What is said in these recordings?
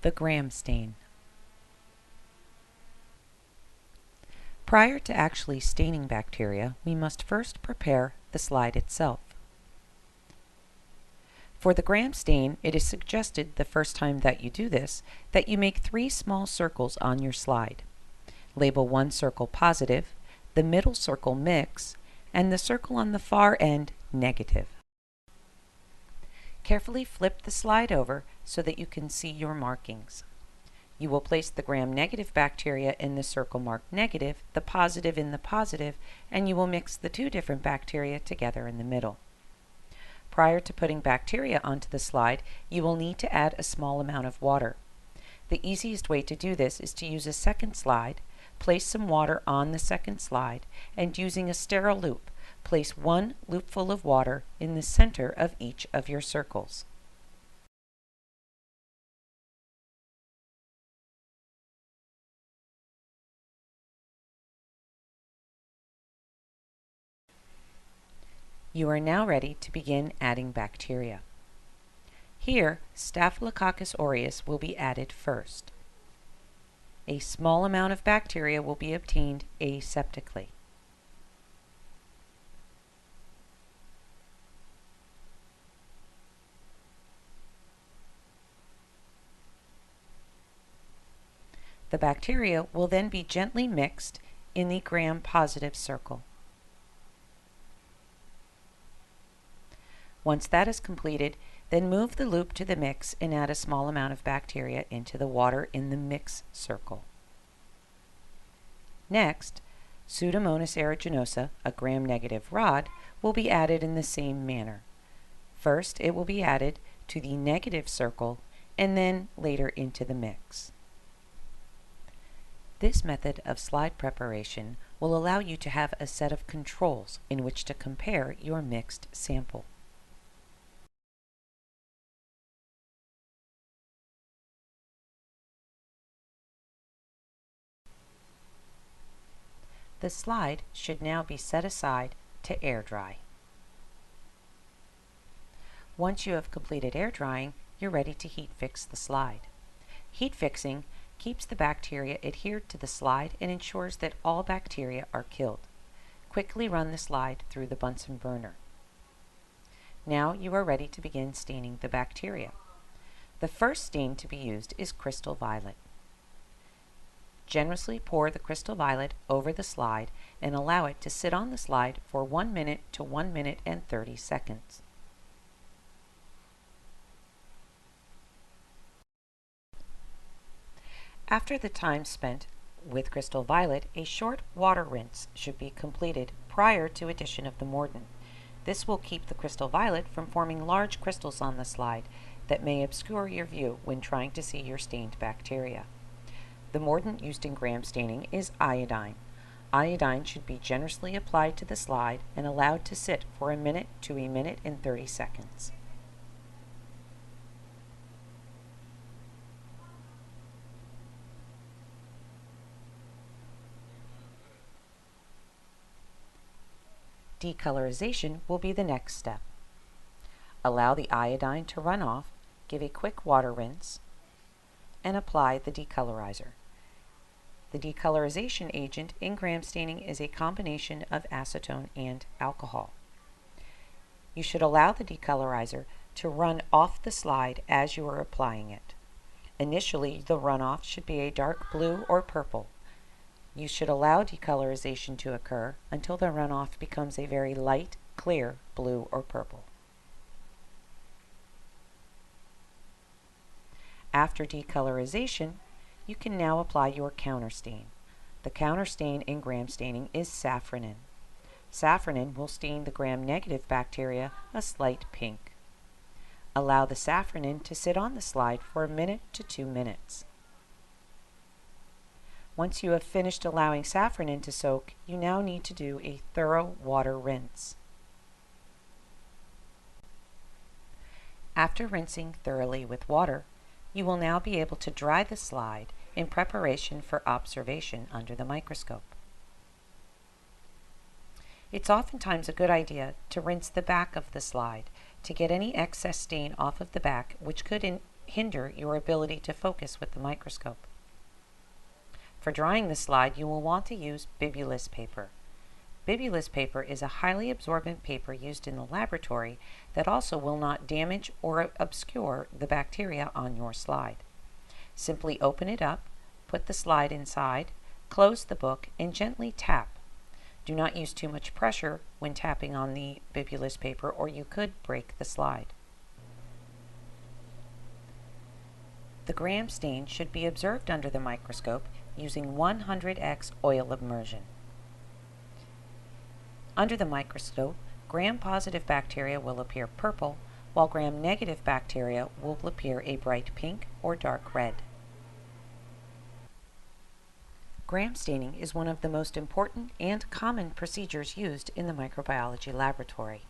The Gram stain. Prior to actually staining bacteria, we must first prepare the slide itself. For the Gram stain, it is suggested the first time that you do this that you make 3 small circles on your slide. Label one circle positive, the middle circle mix, and the circle on the far end negative. Carefully flip the slide over so that you can see your markings. You will place the Gram-negative bacteria in the circle marked negative, the positive in the positive, and you will mix the 2 different bacteria together in the middle. Prior to putting bacteria onto the slide, you will need to add a small amount of water. The easiest way to do this is to use a second slide, place some water on the second slide, and using a sterile loop, place 1 loopful of water in the center of each of your circles. You are now ready to begin adding bacteria. Here, Staphylococcus aureus will be added first. A small amount of bacteria will be obtained aseptically. The bacteria will then be gently mixed in the Gram-positive circle. Once that is completed, then move the loop to the mix and add a small amount of bacteria into the water in the mix circle. Next, Pseudomonas aeruginosa, a Gram-negative rod, will be added in the same manner. First, it will be added to the negative circle and then later into the mix. This method of slide preparation will allow you to have a set of controls in which to compare your mixed sample. The slide should now be set aside to air dry. Once you have completed air drying, you're ready to heat fix the slide. Heat fixing keeps the bacteria adhered to the slide and ensures that all bacteria are killed. Quickly run the slide through the Bunsen burner. Now you are ready to begin staining the bacteria. The first stain to be used is crystal violet. Generously pour the crystal violet over the slide and allow it to sit on the slide for 1 minute to 1 minute and 30 seconds. After the time spent with crystal violet, a short water rinse should be completed prior to addition of the mordant. This will keep the crystal violet from forming large crystals on the slide that may obscure your view when trying to see your stained bacteria. The mordant used in Gram staining is iodine. Iodine should be generously applied to the slide and allowed to sit for 1 minute to 1 minute and 30 seconds. Decolorization will be the next step. Allow the iodine to run off, give a quick water rinse, and apply the decolorizer. The decolorization agent in Gram staining is a combination of acetone and alcohol. You should allow the decolorizer to run off the slide as you are applying it. Initially, the runoff should be a dark blue or purple. You should allow decolorization to occur until the runoff becomes a very light, clear blue or purple. After decolorization, you can now apply your counterstain. The counterstain in Gram staining is safranin. Safranin will stain the Gram-negative bacteria a slight pink. Allow the safranin to sit on the slide for 1 minute to 2 minutes. Once you have finished allowing safranin to soak, you now need to do a thorough water rinse. After rinsing thoroughly with water, you will now be able to dry the slide in preparation for observation under the microscope. It's oftentimes a good idea to rinse the back of the slide to get any excess stain off of the back, which could hinder your ability to focus with the microscope. For drying the slide, you will want to use bibulus paper. Bibulus paper is a highly absorbent paper used in the laboratory that also will not damage or obscure the bacteria on your slide. Simply open it up, put the slide inside, close the book, and gently tap. Do not use too much pressure when tapping on the bibulus paper, or you could break the slide. The gram stain should be observed under the microscope using 100x oil immersion. Under the microscope, gram-positive bacteria will appear purple, while gram-negative bacteria will appear a bright pink or dark red. Gram staining is one of the most important and common procedures used in the microbiology laboratory.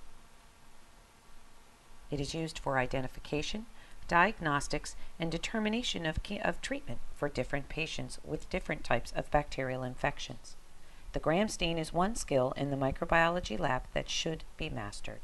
It is used for identification, diagnostics, and determination of treatment for different patients with different types of bacterial infections. The gram stain is one skill in the microbiology lab that should be mastered.